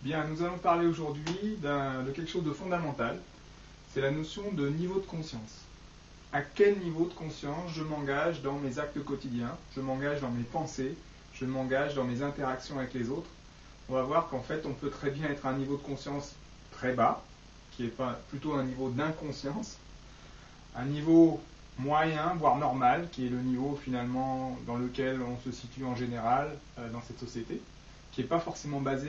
Bien, nous allons parler aujourd'hui de quelque chose de fondamental. C'est la notion de niveau de conscience. À quel niveau de conscience je m'engage dans mes actes quotidiens, je m'engage dans mes pensées, je m'engage dans mes interactions avec les autres. On va voir qu'en fait, on peut très bien être à un niveau de conscience très bas, qui est plutôt un niveau d'inconscience, un niveau moyen, voire normal, qui est le niveau finalement dans lequel on se situe en général dans cette société, qui n'est pas forcément basé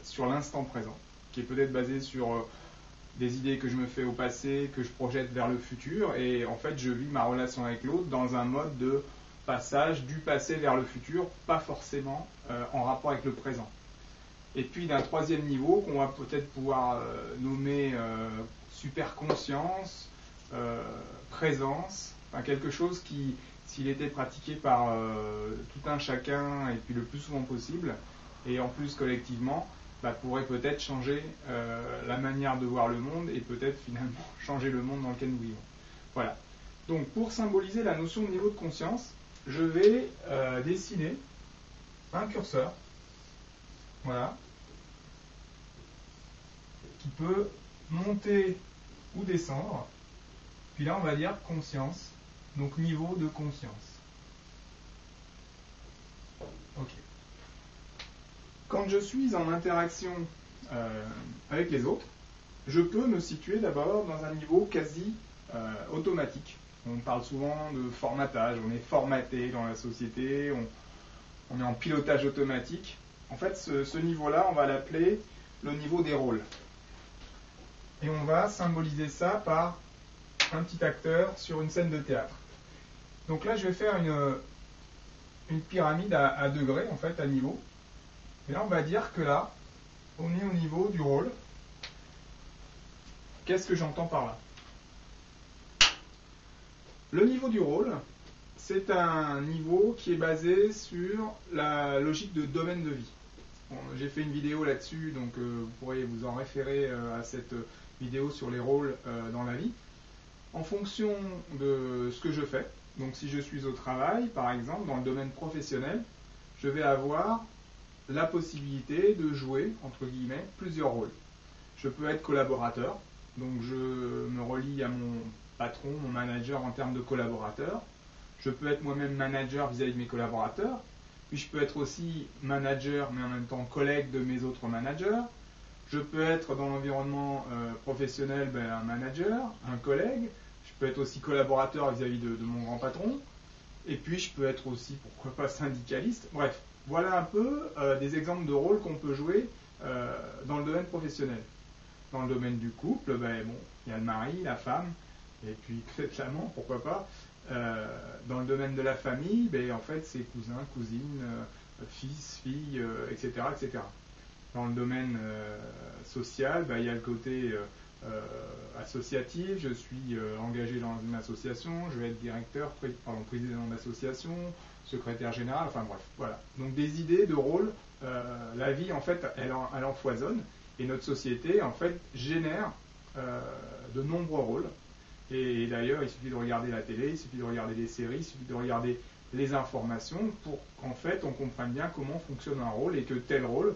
sur l'instant présent, qui est peut-être basé sur des idées que je me fais au passé, que je projette vers le futur, et en fait je vis ma relation avec l'autre dans un mode de passage du passé vers le futur, pas forcément en rapport avec le présent. Et puis d'un troisième niveau qu'on va peut-être pouvoir nommer super conscience, présence, enfin quelque chose qui, s'il était pratiqué par tout un chacun et puis le plus souvent possible, et en plus collectivement, pourrait peut-être changer la manière de voir le monde et peut-être finalement changer le monde dans lequel nous vivons. Voilà. Donc pour symboliser la notion de niveau de conscience, je vais dessiner un curseur, voilà, qui peut monter ou descendre. Puis là, on va dire conscience, donc niveau de conscience. Ok. Quand je suis en interaction avec les autres, je peux me situer d'abord dans un niveau quasi automatique. On parle souvent de formatage, on est formaté dans la société, on est en pilotage automatique. En fait, ce niveau-là, on va l'appeler le niveau des rôles. Et on va symboliser ça par un petit acteur sur une scène de théâtre. Donc là, je vais faire une pyramide à degrés, en fait, à niveau. Et là, on va dire que là, on est au niveau du rôle. Qu'est-ce que j'entends par là? Le niveau du rôle, c'est un niveau qui est basé sur la logique de domaine de vie. Bon, j'ai fait une vidéo là-dessus, donc vous pourrez vous en référer à cette vidéo sur les rôles dans la vie. En fonction de ce que je fais, donc si je suis au travail, par exemple, dans le domaine professionnel, je vais avoir la possibilité de jouer, entre guillemets, plusieurs rôles. Je peux être collaborateur, donc je me relie à mon patron, mon manager en termes de collaborateur. Je peux être moi-même manager vis-à-vis de mes collaborateurs. Puis je peux être aussi manager, mais en même temps collègue de mes autres managers. Je peux être dans l'environnement professionnel un manager, un collègue. Je peux être aussi collaborateur vis-à-vis de mon grand patron. Et puis je peux être aussi, pourquoi pas, syndicaliste. Bref, voilà un peu des exemples de rôles qu'on peut jouer dans le domaine professionnel. Dans le domaine du couple, il y a le mari, la femme, et puis peut-être l'amant, pourquoi pas. Dans le domaine de la famille, en fait, c'est cousins, cousines, fils, filles, etc., etc. Dans le domaine social, il y a le côté associatif. Je suis engagé dans une association, je vais être directeur, président d'association, secrétaire général, enfin bref, voilà. Donc des idées de rôle, la vie en fait, elle en foisonne, et notre société en fait génère de nombreux rôles. Et d'ailleurs, il suffit de regarder la télé, il suffit de regarder des séries, il suffit de regarder les informations pour qu'en fait on comprenne bien comment fonctionne un rôle et que tel rôle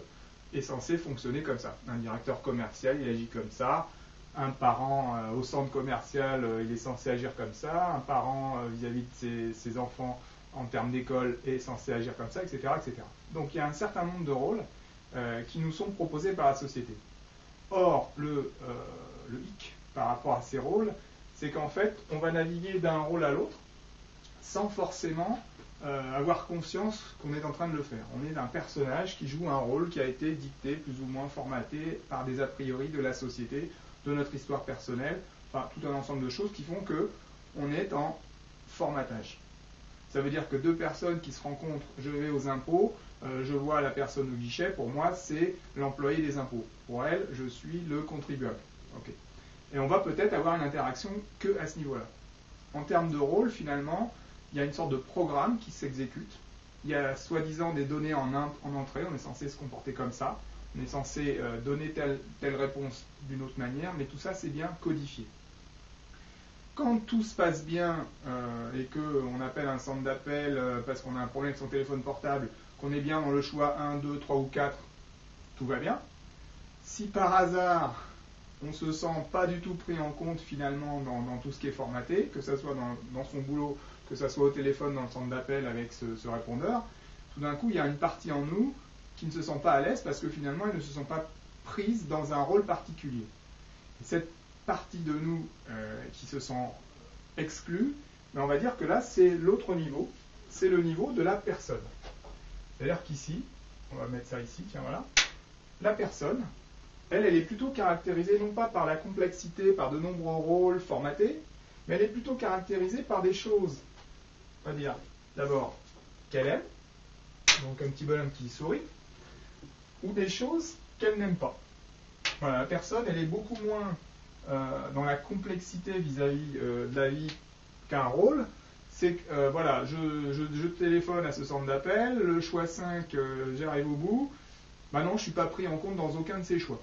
est censé fonctionner comme ça. Un directeur commercial, il agit comme ça. Un parent au centre commercial, il est censé agir comme ça. Un parent vis-à-vis de ses enfants en termes d'école est censé agir comme ça, etc., etc. Donc il y a un certain nombre de rôles qui nous sont proposés par la société. Or, le hic par rapport à ces rôles, c'est qu'en fait, on va naviguer d'un rôle à l'autre sans forcément avoir conscience qu'on est en train de le faire. On est un personnage qui joue un rôle qui a été dicté, plus ou moins formaté par des a priori de la société, de notre histoire personnelle, enfin tout un ensemble de choses qui font qu'on est en formatage. Ça veut dire que deux personnes qui se rencontrent, je vais aux impôts, je vois la personne au guichet, pour moi c'est l'employé des impôts. Pour elle, je suis le contribuable. Okay. Et on va peut-être avoir une interaction que à ce niveau-là. En termes de rôle, finalement, il y a une sorte de programme qui s'exécute. Il y a soi-disant des données en entrée, on est censé se comporter comme ça, on est censé donner telle réponse d'une autre manière, mais tout ça c'est bien codifié. Quand tout se passe bien et qu'on appelle un centre d'appel parce qu'on a un problème avec son téléphone portable, qu'on est bien dans le choix 1, 2, 3 ou 4, tout va bien. Si par hasard, on ne se sent pas du tout pris en compte finalement dans tout ce qui est formaté, que ce soit dans son boulot, que ce soit au téléphone, dans le centre d'appel avec ce répondeur, tout d'un coup, il y a une partie en nous qui ne se sent pas à l'aise parce que finalement, elle ne se sent pas prise dans un rôle particulier. Et cette partie de nous qui se sent exclue, mais on va dire que là, c'est l'autre niveau, c'est le niveau de la personne. C'est-à-dire qu'ici, on va mettre ça ici, tiens voilà, la personne, elle est plutôt caractérisée non pas par la complexité, par de nombreux rôles formatés, mais elle est plutôt caractérisée par des choses. On va dire d'abord qu'elle aime, donc un petit bonhomme qui sourit, ou des choses qu'elle n'aime pas. Voilà, la personne, elle est beaucoup moins dans la complexité vis-à-vis de la vie qu'un rôle. C'est que, voilà, je téléphone à ce centre d'appel, le choix 5, j'arrive au bout. Ben non, je ne suis pas pris en compte dans aucun de ces choix.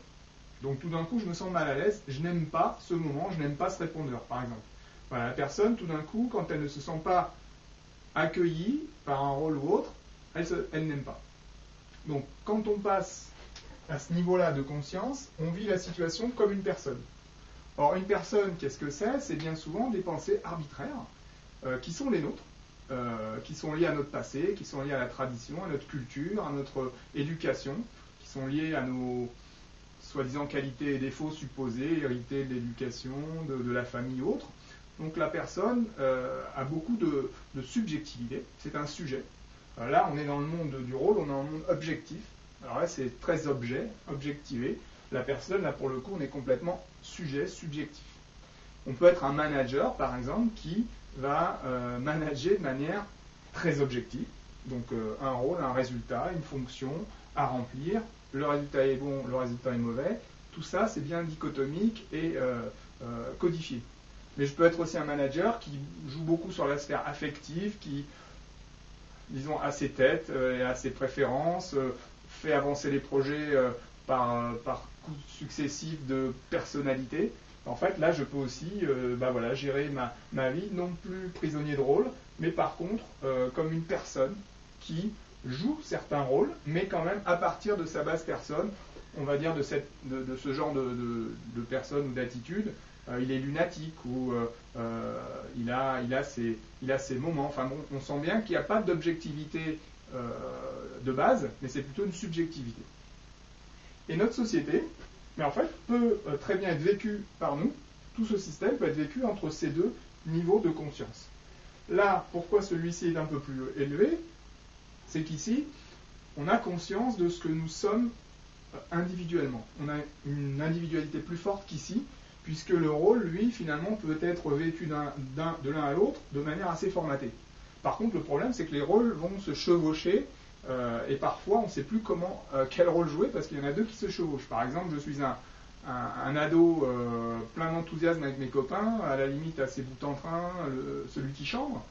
Donc tout d'un coup, je me sens mal à l'aise, je n'aime pas ce moment, je n'aime pas ce répondeur, par exemple. Voilà, la personne, tout d'un coup, quand elle ne se sent pas accueillie par un rôle ou autre, elle n'aime pas. Donc quand on passe à ce niveau-là de conscience, on vit la situation comme une personne. Or, une personne, qu'est-ce que c'est? C'est bien souvent des pensées arbitraires qui sont les nôtres, qui sont liées à notre passé, qui sont liées à la tradition, à notre culture, à notre éducation, qui sont liées à nos soi-disant qualités et défauts supposés, hérités de l'éducation, de la famille ou autre. Donc la personne a beaucoup de subjectivité, c'est un sujet. Là, on est dans le monde du rôle, on est dans le monde objectif. Alors là, c'est très objectivé. La personne, là, pour le coup, on est complètement sujet, subjectif. On peut être un manager, par exemple, qui va manager de manière très objective. Donc un rôle, un résultat, une fonction à remplir. Le résultat est bon, le résultat est mauvais. Tout ça, c'est bien dichotomique et codifié. Mais je peux être aussi un manager qui joue beaucoup sur la sphère affective, qui, disons, a ses têtes et a ses préférences, fait avancer les projets par coups successifs de personnalité. En fait, là, je peux aussi voilà, gérer ma vie, non plus prisonnier de rôle, mais par contre, comme une personne qui joue certains rôles, mais quand même à partir de sa base personne, on va dire de ce genre de personne ou d'attitude, il est lunatique ou il a ses moments. Enfin bon, on sent bien qu'il n'y a pas d'objectivité de base, mais c'est plutôt une subjectivité. Et notre société, mais en fait, peut très bien être vécue par nous. Tout ce système peut être vécu entre ces deux niveaux de conscience. Là, pourquoi celui-ci est un peu plus élevé? C'est qu'ici, on a conscience de ce que nous sommes individuellement. On a une individualité plus forte qu'ici, puisque le rôle, lui, finalement, peut être vécu de l'un à l'autre de manière assez formatée. Par contre, le problème, c'est que les rôles vont se chevaucher, et parfois, on ne sait plus quel rôle jouer, parce qu'il y en a deux qui se chevauchent. Par exemple, je suis un ado plein d'enthousiasme avec mes copains, à la limite assez bout en train, celui qui chambre.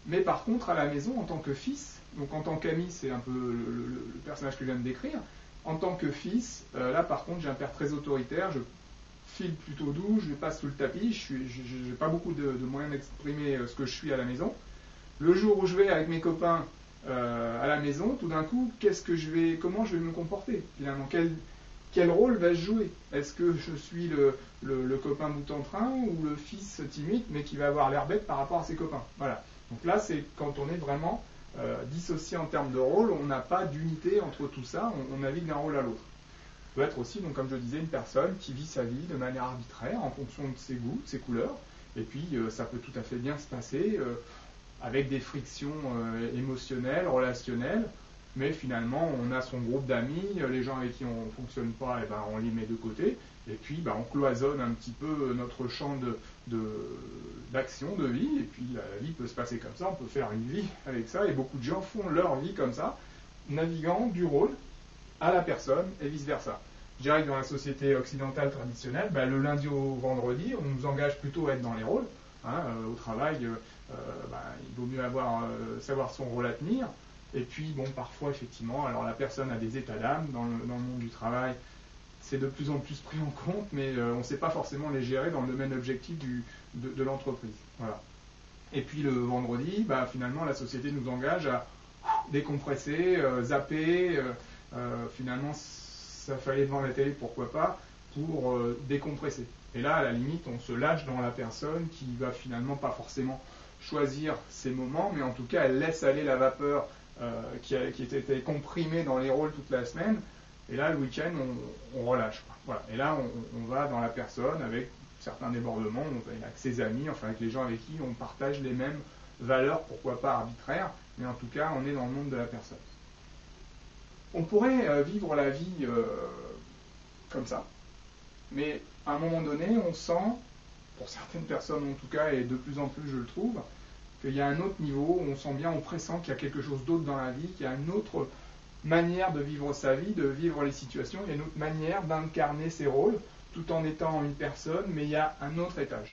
Mais par contre, à la maison, en tant que fils, donc en tant qu'ami, c'est un peu le personnage que je viens de décrire, en tant que fils, là par contre, j'ai un père très autoritaire, je file plutôt doux, je passe sous le tapis, je n'ai pas beaucoup de moyens d'exprimer ce que je suis à la maison. Le jour où je vais avec mes copains à la maison, tout d'un coup, comment je vais me comporter finalement, quel rôle va-je jouer? Est-ce que je suis le copain bout en train ou le fils timide mais qui va avoir l'air bête par rapport à ses copains? Voilà. Donc là, c'est quand on est vraiment dissocié en termes de rôle, on n'a pas d'unité entre tout ça, on navigue d'un rôle à l'autre. On peut être aussi, donc, comme je disais, une personne qui vit sa vie de manière arbitraire en fonction de ses goûts, de ses couleurs, et puis ça peut tout à fait bien se passer avec des frictions émotionnelles, relationnelles, mais finalement on a son groupe d'amis, les gens avec qui on ne fonctionne pas, et ben, on les met de côté, et puis ben, on cloisonne un petit peu notre champ d'action, de vie, et puis la vie peut se passer comme ça, on peut faire une vie avec ça, et beaucoup de gens font leur vie comme ça, naviguant du rôle à la personne et vice-versa. Je dirais que dans la société occidentale traditionnelle, ben, le lundi au vendredi, on nous engage plutôt à être dans les rôles. Au travail, il vaut mieux savoir son rôle à tenir. Et puis, bon, parfois, effectivement, alors la personne a des états d'âme dans le monde du travail. C'est de plus en plus pris en compte, mais on ne sait pas forcément les gérer dans le domaine objectif de l'entreprise. Voilà. Et puis, le vendredi, finalement, la société nous engage à décompresser, zapper, finalement s'affaler devant la télé, pourquoi pas, pour décompresser. Et là, à la limite, on se lâche dans la personne qui va finalement pas forcément choisir ses moments, mais en tout cas, elle laisse aller la vapeur qui était comprimée dans les rôles toute la semaine. Et là, le week-end, on relâche. Voilà. Et là, on va dans la personne avec certains débordements, on va avec ses amis, enfin avec les gens avec qui on partage les mêmes valeurs, pourquoi pas arbitraires, mais en tout cas, on est dans le monde de la personne. On pourrait vivre la vie comme ça, mais à un moment donné, on sent, pour certaines personnes en tout cas, et de plus en plus je le trouve, qu'il y a un autre niveau, où on sent bien, on pressent qu'il y a quelque chose d'autre dans la vie, qu'il y a une autre manière de vivre sa vie, de vivre les situations, il y a une autre manière d'incarner ses rôles, tout en étant une personne, mais il y a un autre étage.